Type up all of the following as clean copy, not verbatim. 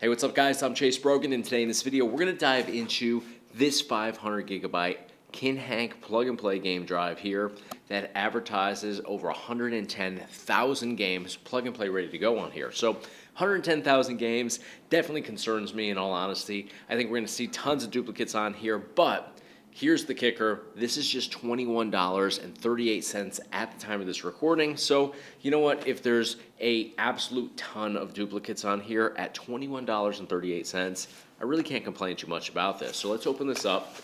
Hey, what's up guys? I'm Chase Brogan, and today in this video, we're going to dive into this 500 gigabyte Kinhank plug-and-play game drive here that advertises over 110,000 games plug-and-play ready to go on here. So 110,000 games definitely concerns me in all honesty. I think we're going to see tons of duplicates on here, but here's the kicker. This is just $21.38 at the time of this recording. So, you know what? If there's a absolute ton of duplicates on here at $21.38, I really can't complain too much about this. So let's open this up.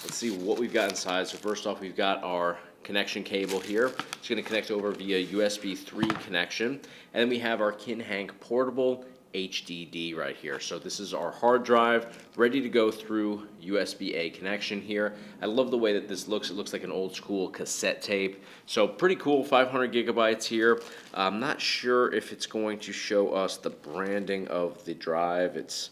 Let's see what we've got inside. So first off, we've got our connection cable here. It's going to connect over via USB 3 connection. And then we have our Kinhank portable HDD right here. So this is our hard drive ready to go through USB-A connection here. I love the way that this looks. It looks like an old school cassette tape. So pretty cool, 500 gigabytes here. I'm not sure if it's going to show us the branding of the drive. It's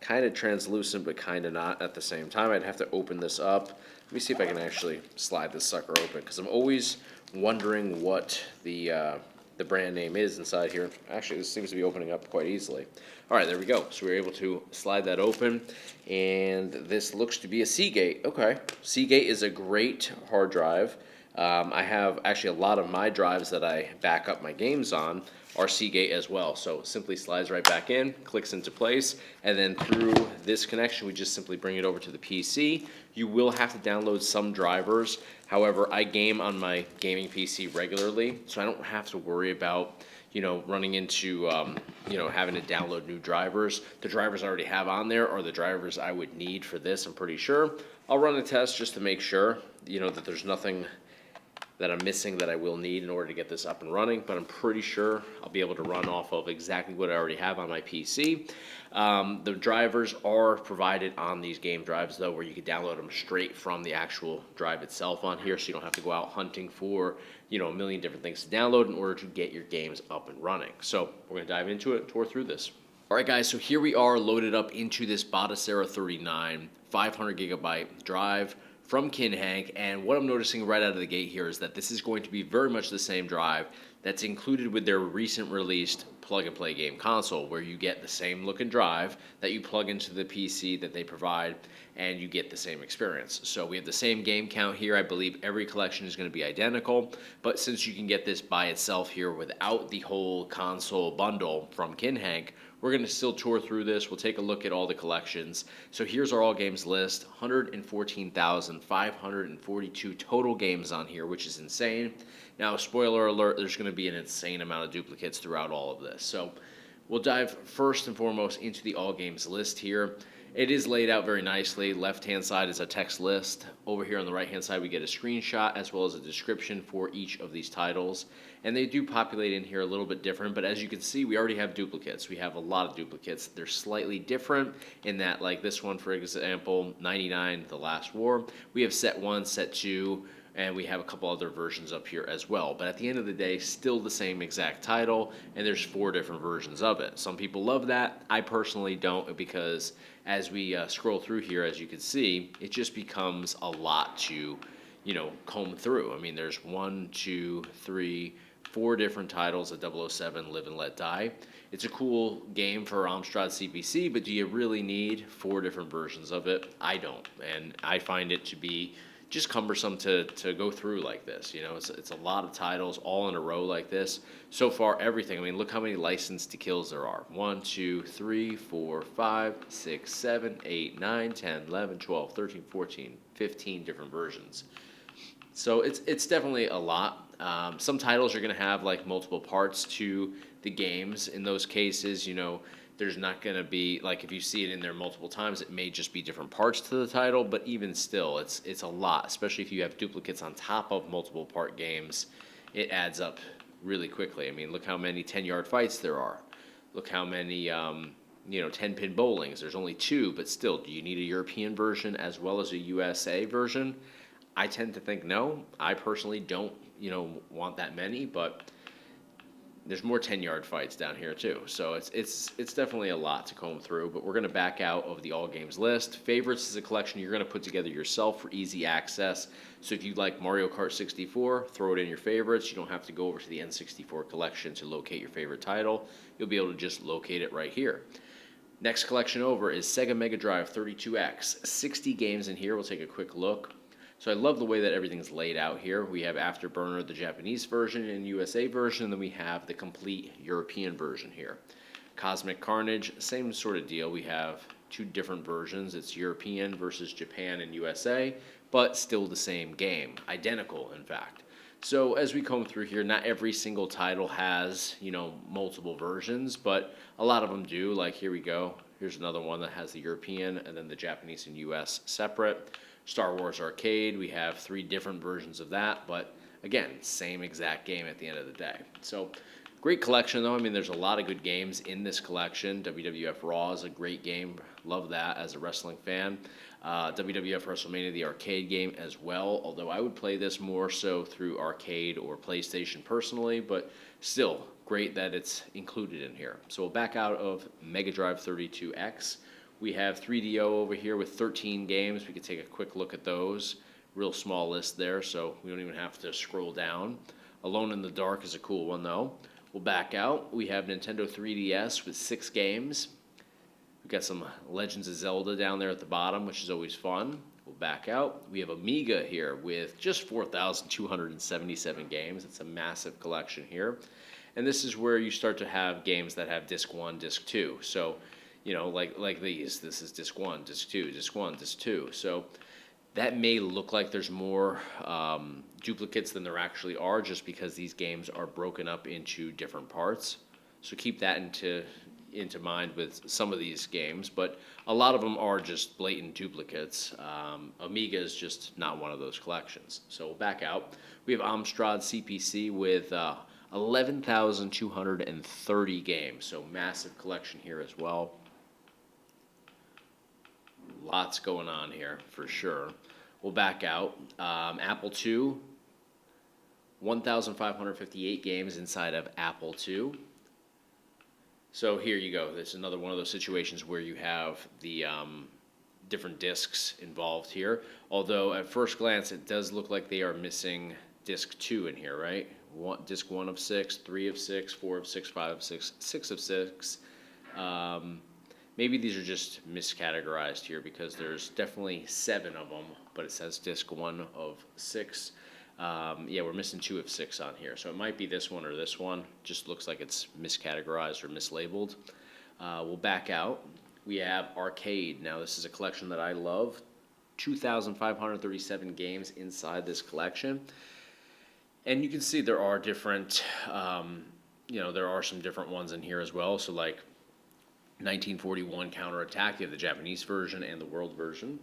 kind of translucent, but kind of not at the same time. I'd have to open this up. Let me see if I can actually slide this sucker open, because I'm always wondering what the brand name is inside here. Actually, this seems to be opening up quite easily. All right, there we go. So we're able to slide that open, and this looks to be a Seagate. Okay, Seagate is a great hard drive. I have actually a lot of my drives that I back up my games on are Seagate as well. So it simply slides right back in, clicks into place, and then through this connection, we just simply bring it over to the PC. You will have to download some drivers. However, I game on my gaming PC regularly, so I don't have to worry about running into, having to download new drivers. The drivers I already have on there are the drivers I would need for this, I'm pretty sure. I'll run a test just to make sure, that there's nothing that I'm missing that I will need in order to get this up and running, but I'm pretty sure I'll be able to run off of exactly what I already have on my PC. The drivers are provided on these game drives, though, where you can download them straight from the actual drive itself on here, so you don't have to go out hunting for, a million different things to download in order to get your games up and running. So we're going to dive into it and tour through this. All right, guys, so here we are loaded up into this Batocera 39 500 gigabyte drive from Kinhank, and what I'm noticing right out of the gate here is that this is going to be very much the same drive that's included with their recent released plug-and-play game console, where you get the same looking drive that you plug into the PC that they provide, and you get the same experience. So we have the same game count here. I believe every collection is going to be identical, but since you can get this by itself here without the whole console bundle from Kinhank, we're going to still tour through this. We'll take a look at all the collections. So here's our all games list, 114,542 total games on here, which is insane. Now, spoiler alert, there's going to be an insane amount of duplicates throughout all of this. So we'll dive first and foremost into the all games list here. It is laid out very nicely. Left-hand side is a text list. Over here on the right-hand side, we get a screenshot as well as a description for each of these titles. And they do populate in here a little bit different, but as you can see, we already have duplicates. We have a lot of duplicates. They're slightly different in that, like this one, for example, 99, The Last War. We have set 1, set 2, and we have a couple other versions up here as well. But at the end of the day, still the same exact title, and there's 4 different versions of it. Some people love that. I personally don't, because as we scroll through here, as you can see, it just becomes a lot to, comb through. I mean, there's 1, 2, 3, 4 different titles of 007 Live and Let Die. It's a cool game for Amstrad CPC, but do you really need 4 different versions of it? I don't, and I find it to be just cumbersome to go through like this. It's a lot of titles all in a row like this. So far, everything. I mean, look how many licensed to kills there are. 1, 2, 3, 4, 5, 6, 7, 8, 9, 10, 11, 12, 13, 14, 15 different versions. So it's definitely a lot. Some titles are going to have like multiple parts to the games. In those cases, there's not going to be, like, if you see it in there multiple times, it may just be different parts to the title, but even still, it's a lot, especially if you have duplicates on top of multiple part games. It adds up really quickly. I mean, look how many 10-yard fights there are. Look how many 10-pin bowlings. There's only 2, but still, do you need a European version as well as a USA version? I tend to think no. I personally don't, want that many, but there's more 10-yard fights down here too. So it's definitely a lot to comb through, but we're going to back out of the all games list. Favorites is a collection you're going to put together yourself for easy access. So if you like Mario Kart 64, throw it in your favorites. You don't have to go over to the N64 collection to locate your favorite title. You'll be able to just locate it right here. Next collection over is Sega Mega Drive 32X. 60 games in here. We'll take a quick look. So I love the way that everything's laid out here. We have Afterburner, the Japanese version, and USA version, and then we have the complete European version here. Cosmic Carnage, same sort of deal. We have two different versions. It's European versus Japan and USA, but still the same game. Identical, in fact. So as we come through here, not every single title has, multiple versions, but a lot of them do. Like here we go. Here's another one that has the European and then the Japanese and US separate. Star Wars Arcade, we have 3 different versions of that, but again, same exact game at the end of the day. So great collection though. I mean, there's a lot of good games in this collection. WWF Raw is a great game. Love that as a wrestling fan. WWF WrestleMania, the arcade game as well, although I would play this more so through arcade or PlayStation personally, but still great that it's included in here. So we'll back out of Mega Drive 32X. We have 3DO over here with 13 games. We could take a quick look at those. Real small list there, so we don't even have to scroll down. Alone in the Dark is a cool one, though. We'll back out. We have Nintendo 3DS with 6 games. We've got some Legends of Zelda down there at the bottom, which is always fun. We'll back out. We have Amiga here with just 4,277 games. It's a massive collection here. And this is where you start to have games that have Disc 1, Disc 2. So, like these. This is Disc 1, Disc 2, Disc 1, Disc 2. So that may look like there's more duplicates than there actually are just because these games are broken up into different parts. So keep that into mind with some of these games, but a lot of them are just blatant duplicates. Amiga is just not one of those collections. So we'll back out. We have Amstrad CPC with 11,230 games, so massive collection here as well. Lots going on here for sure. We'll back out. Apple II, 1,558 games inside of Apple II. So here you go. This is another one of those situations where you have the different discs involved here. Although at first glance, it does look like they are missing disc 2 in here, right? Disc 1 of 6, 3 of 6, 4 of 6, 5 of 6, 6 of 6. Maybe these are just miscategorized here because there's definitely 7 of them, but it says disc 1 of 6. Yeah, we're missing 2 of 6 on here. So it might be this one or this one. Just looks like it's miscategorized or mislabeled. We'll back out. We have Arcade. Now, this is a collection that I love. 2,537 games inside this collection. And you can see there are different, there are some different ones in here as well. So like 1941 Counterattack, you have the Japanese version and the world version.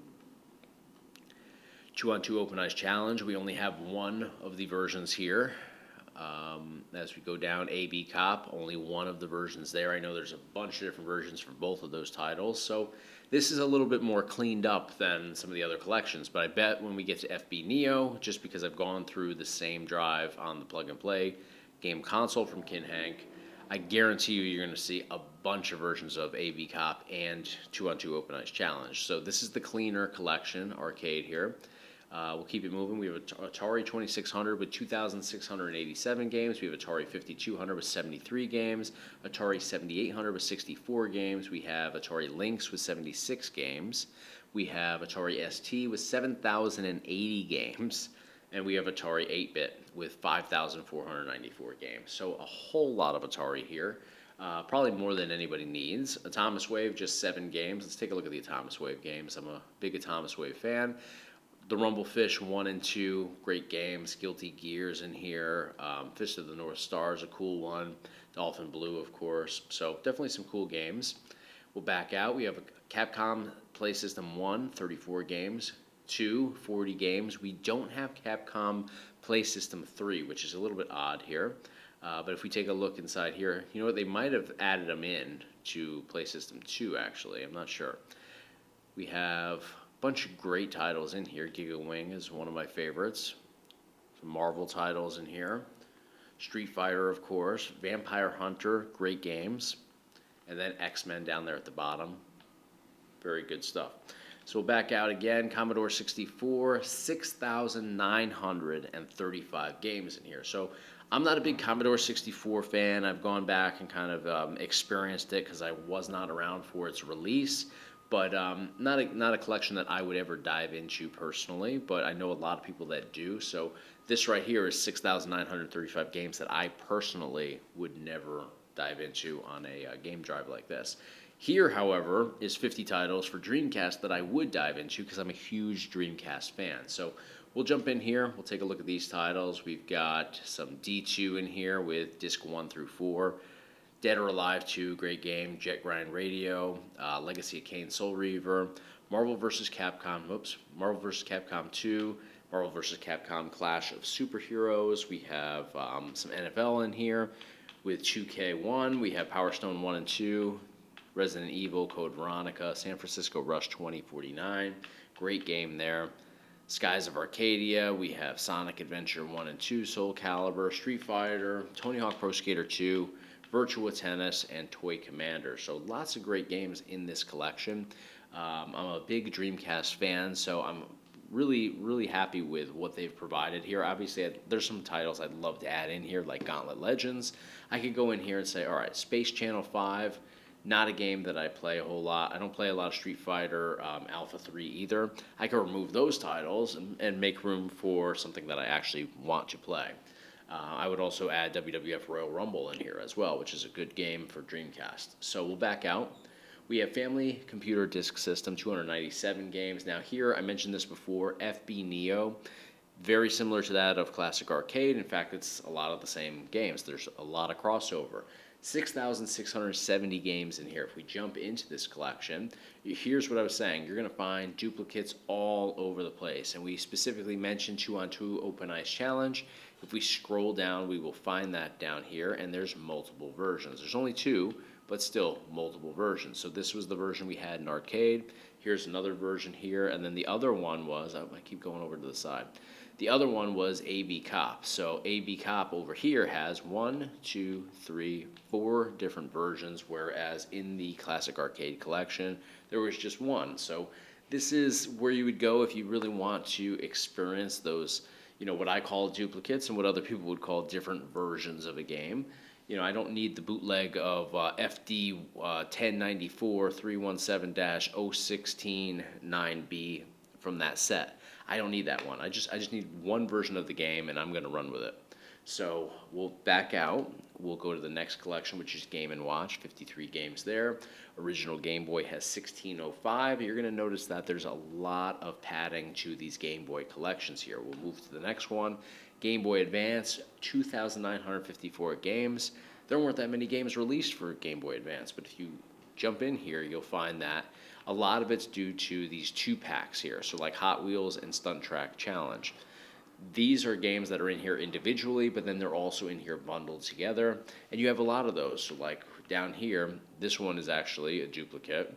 2-on-2 Open Eyes Challenge, we only have one of the versions here. As we go down, AB Cop, only one of the versions there. I know there's a bunch of different versions for both of those titles, so this is a little bit more cleaned up than some of the other collections, but I bet when we get to FB Neo, just because I've gone through the same drive on the plug-and-play game console from Kinhank, I guarantee you're going to see a bunch of versions of AB Cop and 2-on-2 Open Eyes Challenge. So this is the cleaner collection, Arcade here. We'll keep it moving. We have Atari 2600 with 2,687 games. We have Atari 5200 with 73 games. Atari 7800 with 64 games. We have Atari Lynx with 76 games. We have Atari ST with 7,080 games. And we have Atari 8-bit with 5,494 games. So a whole lot of Atari here. Probably more than anybody needs. Atomic Wave, just 7 games. Let's take a look at the Atomic Wave games. I'm a big Atomic Wave fan. The Rumblefish 1 and 2, great games. Guilty Gear's in here. Fist of the North Star is a cool one. Dolphin Blue, of course. So definitely some cool games. We'll back out. We have a Capcom Play System 1, 34 games. 2, 40 games. We don't have Capcom Play System 3, which is a little bit odd here. But if we take a look inside here, you know what? They might have added them in to Play System 2, actually. I'm not sure. We have bunch of great titles in here. Giga Wing is one of my favorites. Some Marvel titles in here. Street Fighter, of course. Vampire Hunter, great games. And then X-Men down there at the bottom. Very good stuff. So we'll back out again. Commodore 64, 6,935 games in here. So I'm not a big Commodore 64 fan. I've gone back and kind of experienced it because I was not around for its release, but not a collection that I would ever dive into personally. But I know a lot of people that do. So this right here is 6,935 games that I personally would never dive into on a game drive like this. Here, however, is 50 titles for Dreamcast that I would dive into because I'm a huge Dreamcast fan. So we'll jump in here. We'll take a look at these titles. We've got some D2 in here with disc 1 through 4. Dead or Alive 2, great game. Jet Grind Radio, Legacy of Kain, Soul Reaver, Marvel vs. Capcom, Marvel vs. Capcom 2, Marvel vs. Capcom Clash of Superheroes. We have some NFL in here with 2K1. We have Power Stone 1 and 2, Resident Evil, Code Veronica, San Francisco Rush 2049. Great game there. Skies of Arcadia, we have Sonic Adventure 1 and 2, Soul Calibur, Street Fighter, Tony Hawk Pro Skater 2, Virtua Tennis, and Toy Commander. So lots of great games in this collection. I'm a big Dreamcast fan, so I'm really happy with what they've provided here. Obviously, there's some titles I'd love to add in here, like Gauntlet Legends. I could go in here and say, all right, Space Channel 5, not a game that I play a whole lot. I don't play a lot of Street Fighter Alpha 3 either. I could remove those titles and make room for something that I actually want to play. I would also add WWF Royal Rumble in here as well, which is a good game for Dreamcast. So we'll back out. We have Family Computer Disk System, 297 games. Now here, I mentioned this before, FB Neo, very similar to that of Classic Arcade. In fact, it's a lot of the same games. There's a lot of crossover. 6,670 games in here. If we jump into this collection, here's what I was saying. You're going to find duplicates all over the place. And we specifically mentioned 2-on-2 Open Ice Challenge. If we scroll down, we will find that down here. And there's multiple versions. There's only 2, but still multiple versions. So this was the version we had in arcade. Here's another version here. And then the other one was, I keep going over to the side. The other one was AB Cop. So AB Cop over here has 1, 2, 3, 4 different versions, whereas in the Classic Arcade collection, there was just one. So this is where you would go if you really want to experience those, what I call duplicates and what other people would call different versions of a game. I don't need the bootleg of FD 1094 317-016 9B from that set. I don't need that one. I just need one version of the game, and I'm going to run with it. So we'll back out. We'll go to the next collection, which is Game & Watch, 53 games there. Original Game Boy has 1605. You're going to notice that there's a lot of padding to these Game Boy collections here. We'll move to the next one. Game Boy Advance, 2,954 games. There weren't that many games released for Game Boy Advance, but if you jump in here, you'll find that a lot of it's due to these 2-packs here, so like Hot Wheels and Stunt Track Challenge. These are games that are in here individually, but then they're also in here bundled together, and you have a lot of those. So like down here, this one is actually a duplicate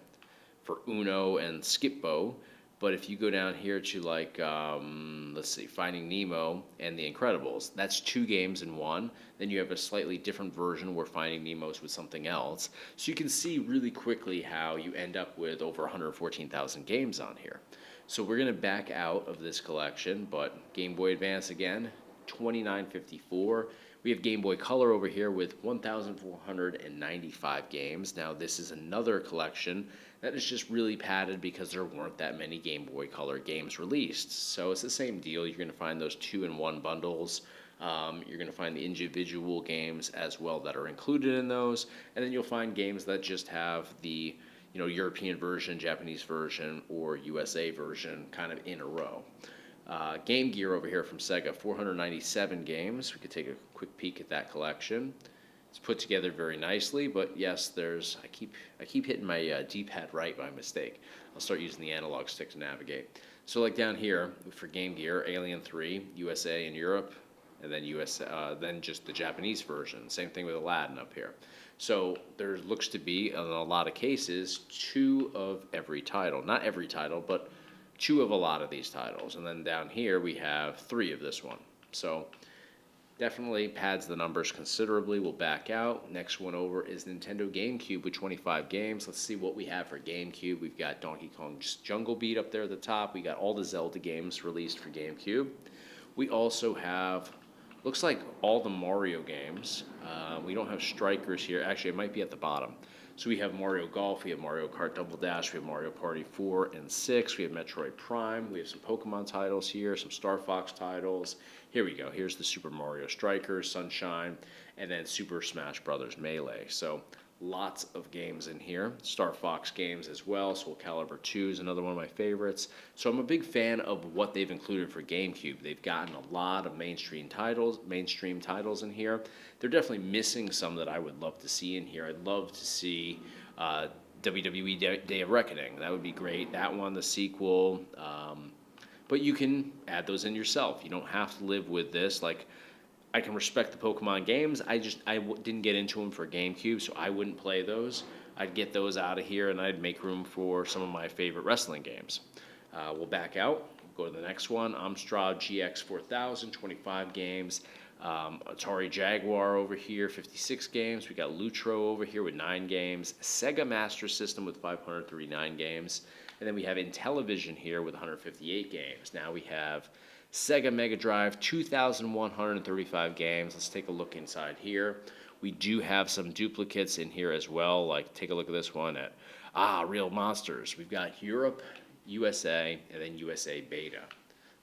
for Uno and Skip-Bo, but if you go down here to like, let's see, Finding Nemo and The Incredibles, that's 2 games in one. Then you have a slightly different version where Finding Nemo's with something else. So you can see really quickly how you end up with over 114,000 games on here. So we're going to back out of this collection, but Game Boy Advance again, 2,954. We have Game Boy Color over here with 1,495 games. Now this is another collection that is just really padded because there weren't that many Game Boy Color games released. So it's the same deal. You're going to find those 2-in-1 bundles. You're going to find the individual games as well that are included in those. And then you'll find games that just have the European version, Japanese version, or USA version kind of in a row. Game Gear over here from Sega, 497 games. We could take a quick peek at that collection. It's put together very nicely, but yes, I keep hitting my D-pad right by mistake. I'll start using the analog stick to navigate. So like down here for Game Gear, Alien 3, USA and Europe, and then then just the Japanese version. Same thing with Aladdin up here. So there looks to be, in a lot of cases, 2 of every title. Not every title, but 2 of a lot of these titles. And then down here we have 3 of this one. So definitely pads the numbers considerably. We'll back out. Next one over is Nintendo GameCube with 25 games. Let's see what we have for GameCube. We've got Donkey Kong's Jungle Beat up there at the top. We got all the Zelda games released for GameCube. We also have Looks like all the Mario games. We don't have strikers here. Actually, it might be at the bottom. So we have Mario Golf, we have Mario Kart Double Dash, we have Mario Party 4 and 6, we have Metroid Prime, we have some Pokemon titles here, some Star Fox titles. Here we go. Here's the Super Mario Strikers, Sunshine, and then Super Smash Bros. Melee. So lots of games in here. Star Fox games as well. Soul Calibur 2 is another one of my favorites. So I'm a big fan of what they've included for GameCube. They've gotten a lot of mainstream titles in here. They're definitely missing some that I would love to see in here. I'd love to see WWE Day of Reckoning. That would be great. That one, the sequel. But you can add those in yourself. You don't have to live with this. Like, I can respect the Pokemon games. I didn't get into them for GameCube, so I wouldn't play those. I'd get those out of here, and I'd make room for some of my favorite wrestling games. We'll back out. Go to the next one. Amstrad GX 4000, 25 games. Atari Jaguar over here, 56 games. We got Lutro over here with 9 games. Sega Master System with 539 games. And then we have Intellivision here with 158 games. Now we have Sega Mega Drive, 2,135 games. Let's take a look inside here. We do have some duplicates in here as well. Like, take a look at this one at Real Monsters. We've got Europe, USA, and then USA Beta.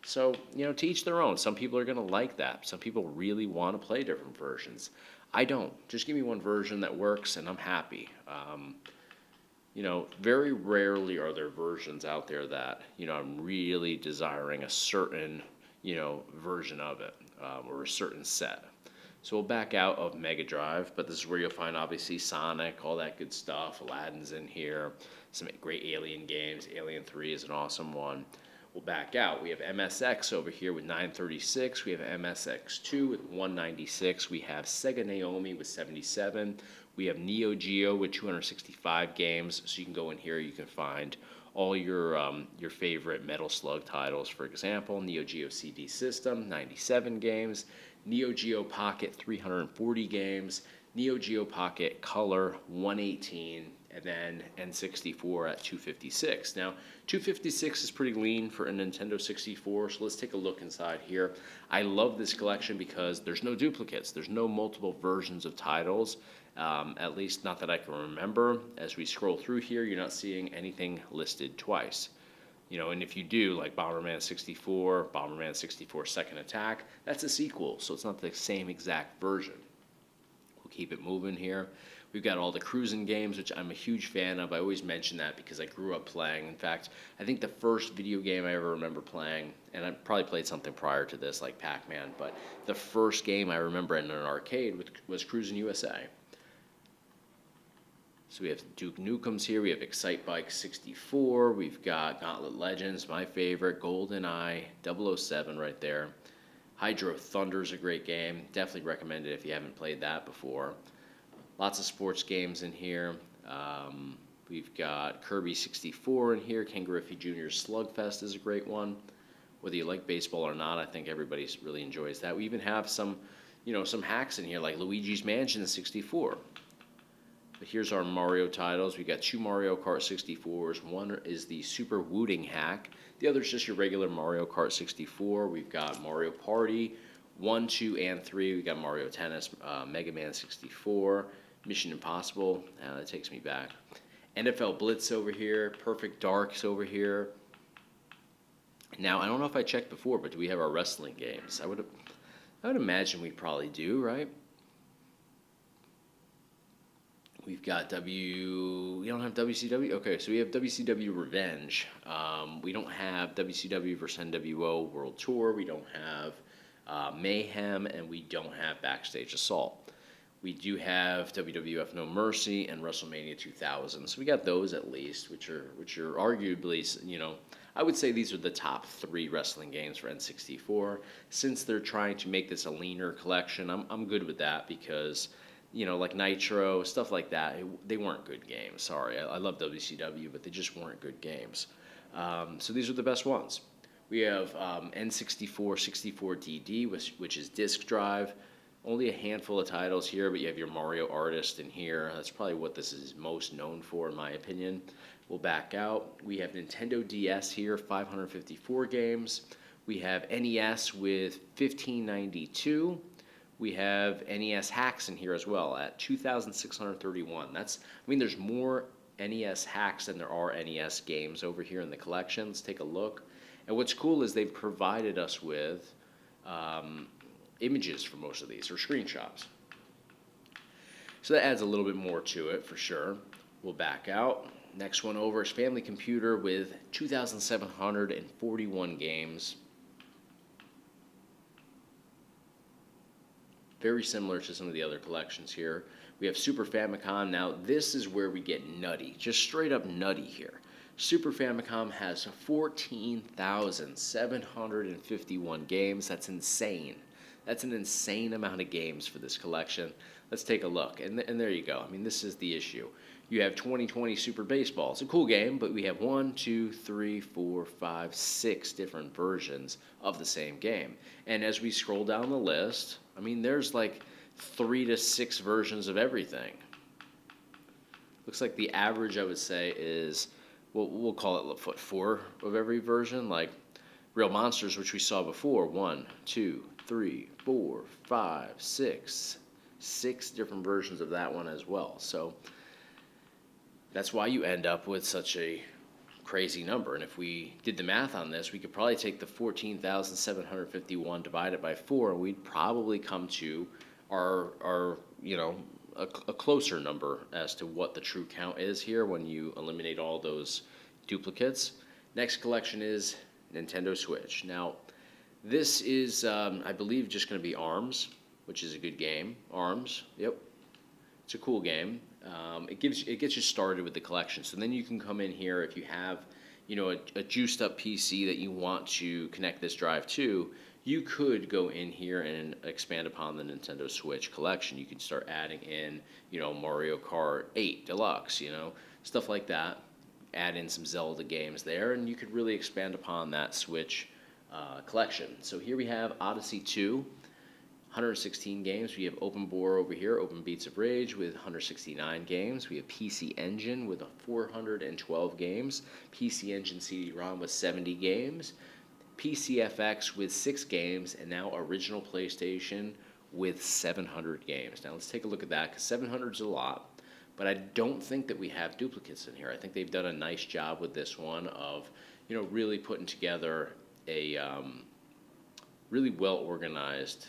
So, to each their own. Some people are going to like that. Some people really want to play different versions. I don't. Just give me one version that works, and I'm happy. Very rarely are there versions out there that, I'm really desiring a certain, version of it, or a certain set. So we'll back out of Mega Drive, but this is where you'll find, obviously, Sonic, all that good stuff. Aladdin's in here. Some great Alien games. Alien 3 is an awesome one. We'll back out. We have MSX over here with 936. We have MSX2 with 196. We have Sega Naomi with 77. We have Neo Geo with 265 games. So you can go in here, you can find all your favorite Metal Slug titles. For example, Neo Geo CD System, 97 games. Neo Geo Pocket, 340 games. Neo Geo Pocket Color, 118. And then N64 at 256. Now, 256 is pretty lean for a Nintendo 64, so let's take a look inside here. I love this collection because there's no duplicates. There's no multiple versions of titles, at least not that I can remember. As we scroll through here, you're not seeing anything listed twice. And if you do, like Bomberman 64, Bomberman 64 Second Attack, that's a sequel, so it's not the same exact version. We'll keep it moving here. We've got all the cruising games, which I'm a huge fan of. I always mention that because I grew up playing. In fact, I think the first video game I ever remember playing, and I probably played something prior to this, like Pac-Man, but the first game I remember in an arcade was Cruising USA. So we have Duke Nukem's here. We have Excite Bike 64. We've got Gauntlet Legends, my favorite. GoldenEye 007 right there. Hydro Thunder is a great game. Definitely recommend it if you haven't played that before. Lots of sports games in here. We've got Kirby 64 in here. Ken Griffey Jr.'s Slugfest is a great one. Whether you like baseball or not, I think everybody really enjoys that. We even have some hacks in here, like Luigi's Mansion 64. But here's our Mario titles. We got 2 Mario Kart 64s. One is the Super Wooting hack. The other is just your regular Mario Kart 64. We've got Mario Party 1, 2, and 3. We got Mario Tennis, Mega Man 64, Mission Impossible. That takes me back. NFL Blitz over here. Perfect Darks over here. Now, I don't know if I checked before, but do we have our wrestling games? I would imagine we probably do, right? We've got we don't have WCW? Okay, so we have WCW Revenge. We don't have WCW vs. NWO World Tour. We don't have Mayhem, and we don't have Backstage Assault. We do have WWF No Mercy and WrestleMania 2000. So we got those at least, which are arguably, I would say these are the top 3 wrestling games for N64. Since they're trying to make this a leaner collection, I'm good with that because like Nitro, stuff like that, they weren't good games. Sorry, I love WCW, but they just weren't good games. So these are the best ones. We have N64 64DD, which is disk drive. Only a handful of titles here, but you have your Mario Artist in here. That's probably what this is most known for, in my opinion. We'll back out. We have Nintendo DS here, 554 games. We have NES with 1592. We have NES hacks in here as well at 2,631. There's more NES hacks than there are NES games over here in the collection. Let's take a look. And what's cool is they've provided us with images for most of these, or screenshots. So that adds a little bit more to it for sure. We'll back out. Next one over is Family Computer with 2,741 games. Very similar to some of the other collections here. We have Super Famicom. Now, this is where we get nutty, just straight up nutty here. Super Famicom has 14,751 games. That's insane. That's an insane amount of games for this collection. Let's take a look. And there you go. I mean, this is the issue. You have 2020 Super Baseball. It's a cool game, but we have 1, 2, 3, 4, 5, 6 different versions of the same game. And as we scroll down the list, I mean, there's like 3 to 6 versions of everything. Looks like the average, I would say, is, we'll call it 4 of every version. Like Real Monsters, which we saw before, 1, 2, 3, 4, 5, 6. 6 different versions of that one as well. So that's why you end up with such a crazy number. And if we did the math on this, we could probably take the 14,751 divided by 4, and we'd probably come to our a closer number as to what the true count is here when you eliminate all those duplicates. Next collection is Nintendo Switch. Now, this is, I believe, just going to be ARMS, which is a good game. ARMS, yep. It's a cool game. It gets you started with the collection. So then you can come in here if you have, a juiced up PC that you want to connect this drive to. You could go in here and expand upon the Nintendo Switch collection. You can start adding in, Mario Kart 8 Deluxe, stuff like that. Add in some Zelda games there, and you could really expand upon that Switch collection. So here we have Odyssey 2. 116 games. We have Open Bore over here, Open Beats of Rage with 169 games. We have PC Engine with 412 games. PC Engine CD-ROM with 70 games. PCFX with 6 games. And now Original PlayStation with 700 games. Now let's take a look at that, because 700 is a lot. But I don't think that we have duplicates in here. I think they've done a nice job with this one of, really putting together a really well-organized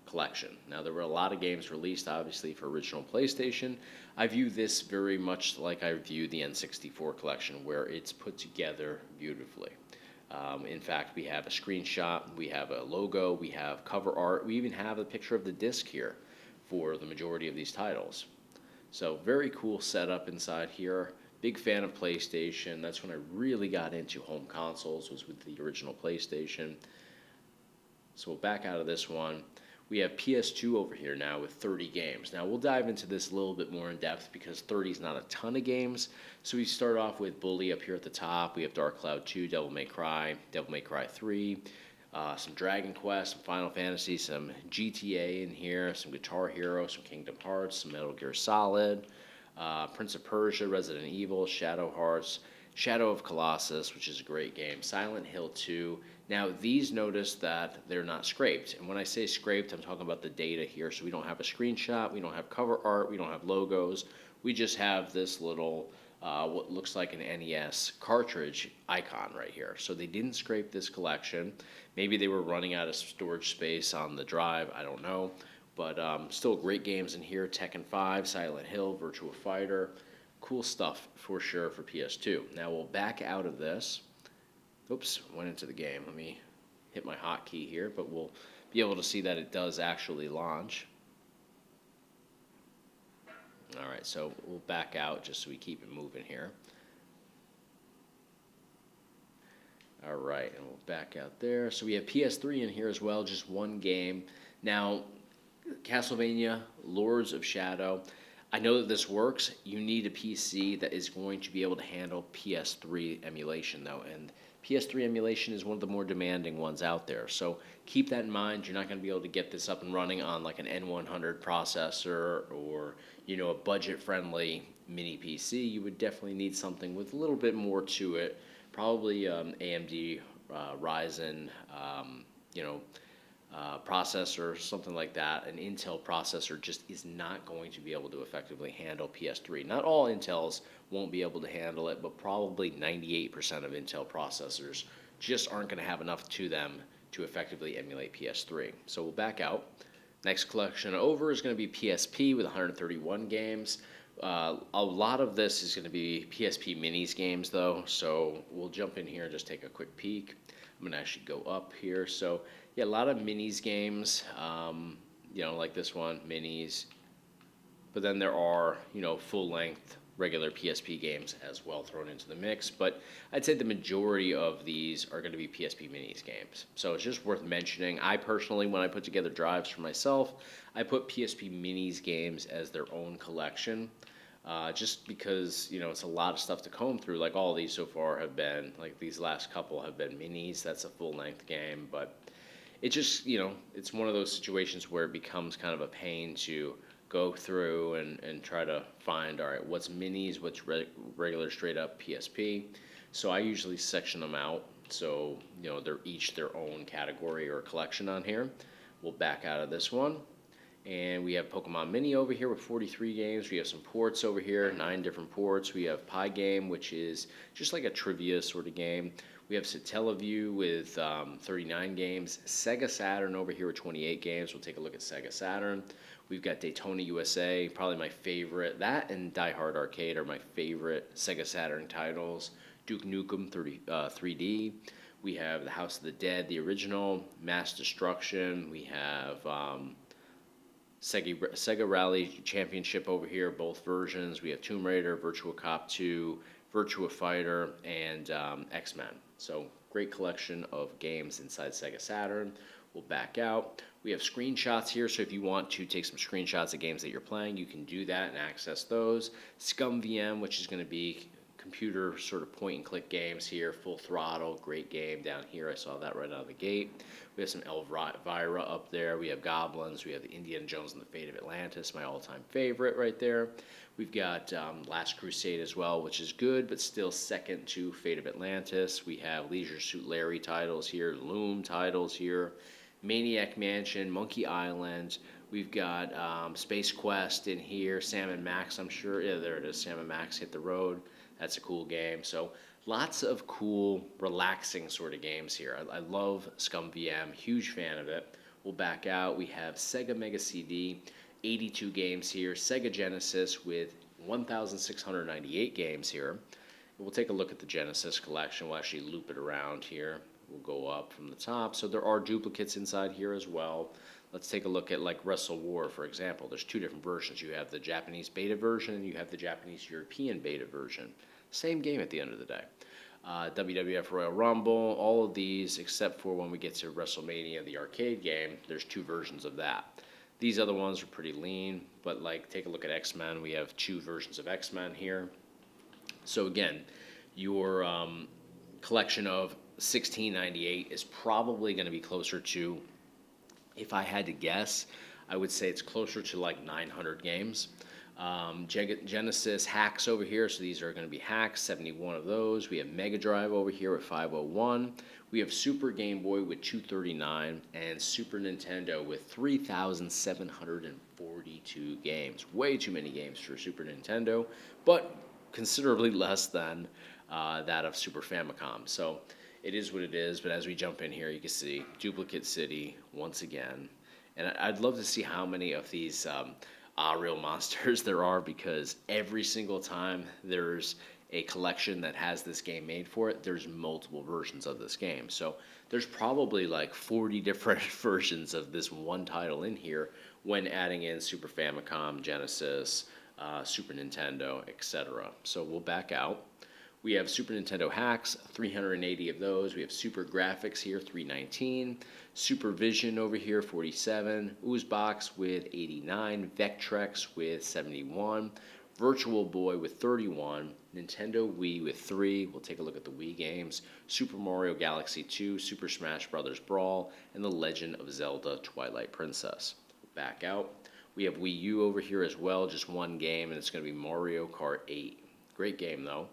collection. Now, there were a lot of games released, obviously, for original PlayStation. I view this very much like I view the N64 collection, where it's put together beautifully. In fact, we have a screenshot, we have a logo, we have cover art, we even have a picture of the disc here for the majority of these titles. So, very cool setup inside here. Big fan of PlayStation. That's when I really got into home consoles, was with the original PlayStation. So we'll back out of this one. We have PS2 over here now with 30 games. Now, we'll dive into this a little bit more in depth because 30 is not a ton of games. So we start off with Bully up here at the top. We have Dark Cloud 2, Devil May Cry 3, some Dragon Quest, some Final Fantasy, some GTA in here, some Guitar Hero, some Kingdom Hearts, some Metal Gear Solid, Prince of Persia, Resident Evil, Shadow Hearts, Shadow of Colossus, which is a great game, Silent Hill 2. Now, these notice that they're not scraped. And when I say scraped, I'm talking about the data here. So we don't have a screenshot, we don't have cover art, we don't have logos. We just have this little, what looks like an NES cartridge icon right here. So they didn't scrape this collection. Maybe they were running out of storage space on the drive, I don't know. But still great games in here, Tekken 5, Silent Hill, Virtua Fighter. Cool stuff for sure for PS2. Now we'll back out of this. Oops, went into the game. Let me hit my hotkey here, but we'll be able to see that it does actually launch. All right, so we'll back out just so we keep it moving here. All right, and we'll back out there. So we have PS3 in here as well, just one game. Now, Castlevania, Lords of Shadow. I know that this works. You need a PC that is going to be able to handle PS3 emulation, though, and PS3 emulation is one of the more demanding ones out there. So keep that in mind. You're not going to be able to get this up and running on like an N100 processor or, a budget-friendly mini PC. You would definitely need something with a little bit more to it. Probably AMD, Ryzen, processor, something like that. An Intel processor just is not going to be able to effectively handle PS3. Not all Intels won't be able to handle it, but probably 98% of Intel processors just aren't going to have enough to them to effectively emulate PS3. So we'll back out. Next collection over is going to be PSP with 131 games. A lot of this is going to be PSP Minis games, though, so we'll jump in here and just take a quick peek. I'm going to actually go up here. So, yeah, a lot of Minis games, like this one, Minis. But then there are, full-length regular PSP games as well thrown into the mix. But I'd say the majority of these are going to be PSP Minis games. So it's just worth mentioning. I personally, when I put together drives for myself, I put PSP Minis games as their own collection. Just because, it's a lot of stuff to comb through. Like all of these so far have been, like these last couple have been minis. That's a full-length game. But it just, it's one of those situations where it becomes kind of a pain to go through and try to find, all right, what's minis, what's regular straight-up PSP. So I usually section them out. So, they're each their own category or collection on here. We'll back out of this one. And we have Pokemon Mini over here with 43 games. We have some ports over here, 9 different ports. We have Pie Game, which is just like a trivia sort of game. We have Satellaview with 39 games. Sega Saturn over here with 28 games. We'll take a look at Sega Saturn. We've got Daytona USA, probably my favorite. That and Die Hard Arcade are my favorite Sega Saturn titles. Duke Nukem 3D. We have The House of the Dead, the original. Mass Destruction. We have Sega Rally Championship over here, both versions. We have Tomb Raider, Virtua Cop 2, Virtua Fighter, and X-Men. So great collection of games inside Sega Saturn. We'll back out. We have screenshots here, so if you want to take some screenshots of games that you're playing, you can do that and access those. Scum VM, which is going to be computer sort of point-and-click games here, Full Throttle, great game down here. I saw that right out of the gate. We have some Elvira up there. We have Goblins. We have the Indiana Jones and the Fate of Atlantis, my all-time favorite right there. We've got Last Crusade as well, which is good, but still second to Fate of Atlantis. We have Leisure Suit Larry titles here, Loom titles here, Maniac Mansion, Monkey Island. We've got Space Quest in here, Sam and Max, I'm sure. Yeah, there it is, Sam and Max Hit the Road. That's a cool game. So lots of cool, relaxing sort of games here. I love Scum VM, huge fan of it. We'll back out. We have Sega Mega CD, 82 games here. Sega Genesis with 1,698 games here. We'll take a look at the Genesis collection. We'll actually loop it around here. We'll go up from the top. So there are duplicates inside here as well. Let's take a look at like Wrestle War, for example. There's 2 different versions. You have the Japanese beta version and you have the Japanese European beta version. Same game at the end of the day. WWF Royal Rumble, all of these, except for when we get to WrestleMania, the arcade game, there's 2 versions of that. These other ones are pretty lean, but like take a look at X-Men. We have 2 versions of X-Men here. So again, your collection of 1698 is probably going to be closer to, if I had to guess, I would say it's closer to like 900 games. Genesis hacks over here, so these are going to be hacks, 71 of those. We have Mega Drive over here with 501. We have Super Game Boy with 239, and Super Nintendo with 3,742 games. Way too many games for Super Nintendo, but considerably less than that of Super Famicom. So it is what it is, but as we jump in here, you can see Duplicate City once again. And I'd love to see how many of these real monsters there are, because every single time there's a collection that has this game made for it, there's multiple versions of this game. So there's probably like 40 different versions of this one title in here when adding in Super Famicom, Genesis, Super Nintendo, etc. So we'll back out. We have Super Nintendo hacks, 380 of those. We have Super Graphics here, 319. Super Vision over here, 47. Oozebox with 89. Vectrex with 71. Virtual Boy with 31. Nintendo Wii with 3. We'll take a look at the Wii games. Super Mario Galaxy 2, Super Smash Bros. Brawl, and The Legend of Zelda Twilight Princess. Back out. We have Wii U over here as well, just one game, and it's going to be Mario Kart 8. Great game, though.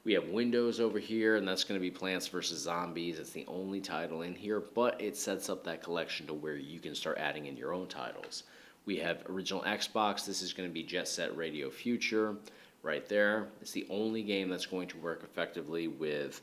We have Windows over here, and that's going to be Plants vs. Zombies. It's the only title in here, but it sets up that collection to where you can start adding in your own titles. We have original Xbox. This is going to be Jet Set Radio Future right there. It's the only game that's going to work effectively with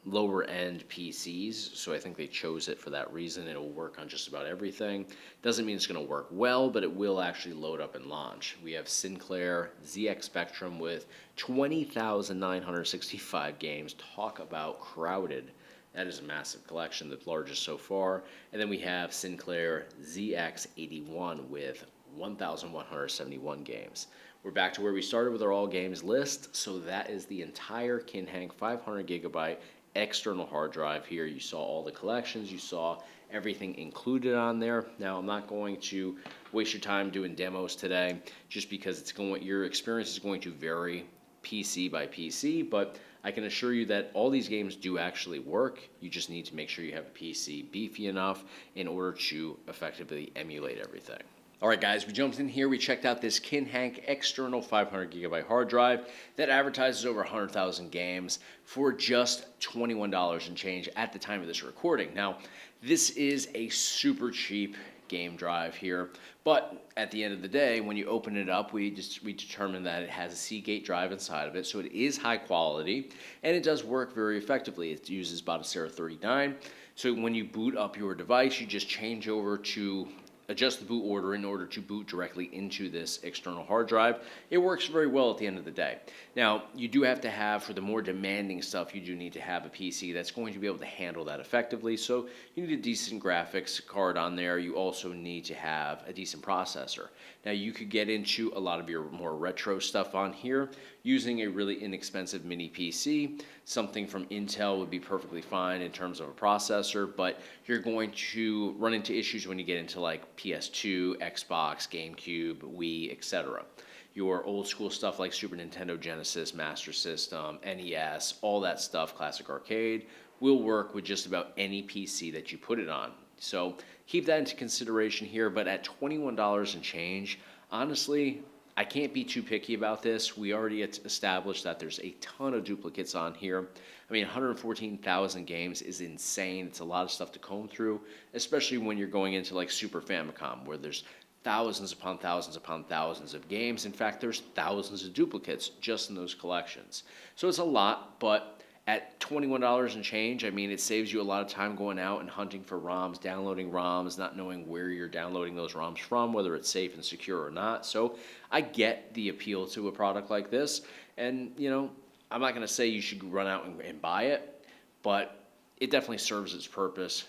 lower end PCs, so I think they chose it for that reason. It'll work on just about everything. Doesn't mean it's going to work well, but it will actually load up and launch. We have Sinclair ZX Spectrum with 20,965 games. Talk about crowded. That is a massive collection, the largest so far. And then we have Sinclair ZX81 with 1,171 games. We're back to where we started with our all games list. So that is the entire Kinhank 500GB external hard drive here. You saw all the collections, you saw everything included on there. Now, I'm not going to waste your time doing demos today, just because your experience is going to vary PC by PC, but I can assure you that all these games do actually work. You just need to make sure you have a PC beefy enough in order to effectively emulate everything. All right, guys, we jumped in here. We checked out this Kinhank external 500GB hard drive that advertises over 100,000 games for just $21 and change at the time of this recording. Now, this is a super cheap game drive here, but at the end of the day, when you open it up, we determined that it has a Seagate drive inside of it, so it is high quality, and it does work very effectively. It uses Batocera 39, so when you boot up your device, you just change over to adjust the boot order in order to boot directly into this external hard drive. It works very well at the end of the day. Now, you do have to have, for the more demanding stuff, you do need to have a PC that's going to be able to handle that effectively. So you need a decent graphics card on there. You also need to have a decent processor. Now, you could get into a lot of your more retro stuff on here using a really inexpensive mini PC. Something from Intel would be perfectly fine in terms of a processor, but you're going to run into issues when you get into like PS2, Xbox, GameCube, Wii, etc. Your old school stuff like Super Nintendo, Genesis, Master System, NES, all that stuff, Classic Arcade, will work with just about any PC that you put it on. So keep that into consideration here, but at $21 and change, honestly, I can't be too picky about this. We already established that there's a ton of duplicates on here. I mean, 114,000 games is insane. It's a lot of stuff to comb through, especially when you're going into like Super Famicom, where there's thousands upon thousands upon thousands of games. In fact, there's thousands of duplicates just in those collections. So it's a lot, but at $21 and change, I mean, it saves you a lot of time going out and hunting for ROMs, downloading ROMs, not knowing where you're downloading those ROMs from, whether it's safe and secure or not. So I get the appeal to a product like this. And, you know, I'm not going to say you should run out and buy it, but it definitely serves its purpose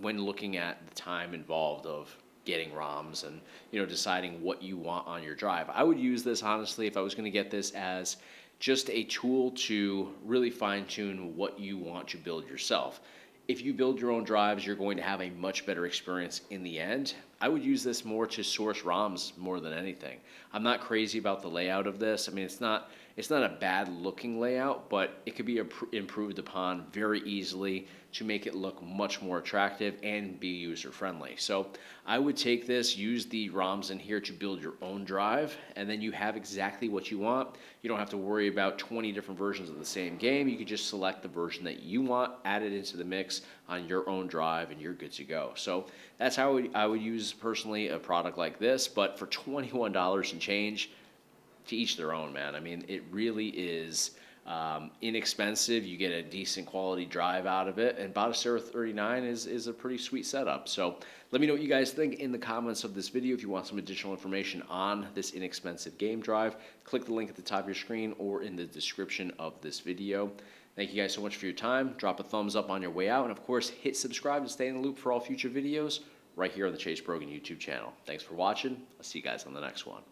when looking at the time involved of getting ROMs and, you know, deciding what you want on your drive. I would use this, honestly, if I was going to get this as just a tool to really fine-tune what you want to build yourself. If you build your own drives, you're going to have a much better experience in the end. I would use this more to source ROMs more than anything. I'm not crazy about the layout of this. I mean, it's not a bad looking layout, but it could be improved upon very easily to make it look much more attractive and be user friendly. So I would take this, use the ROMs in here to build your own drive, and then you have exactly what you want. You don't have to worry about 20 different versions of the same game. You could just select the version that you want, add it into the mix on your own drive, and you're good to go. So that's how I would use personally a product like this, but for $21 and change, to each their own, man. I mean, it really is inexpensive. You get a decent quality drive out of it, and Batocera 39 is a pretty sweet setup. So let me know what you guys think in the comments of this video. If you want some additional information on this inexpensive game drive, click the link at the top of your screen or in the description of this video. Thank you guys so much for your time. Drop a thumbs up on your way out, and of course, hit subscribe to stay in the loop for all future videos right here on the Brogan YouTube channel. Thanks for watching. I'll see you guys on the next one.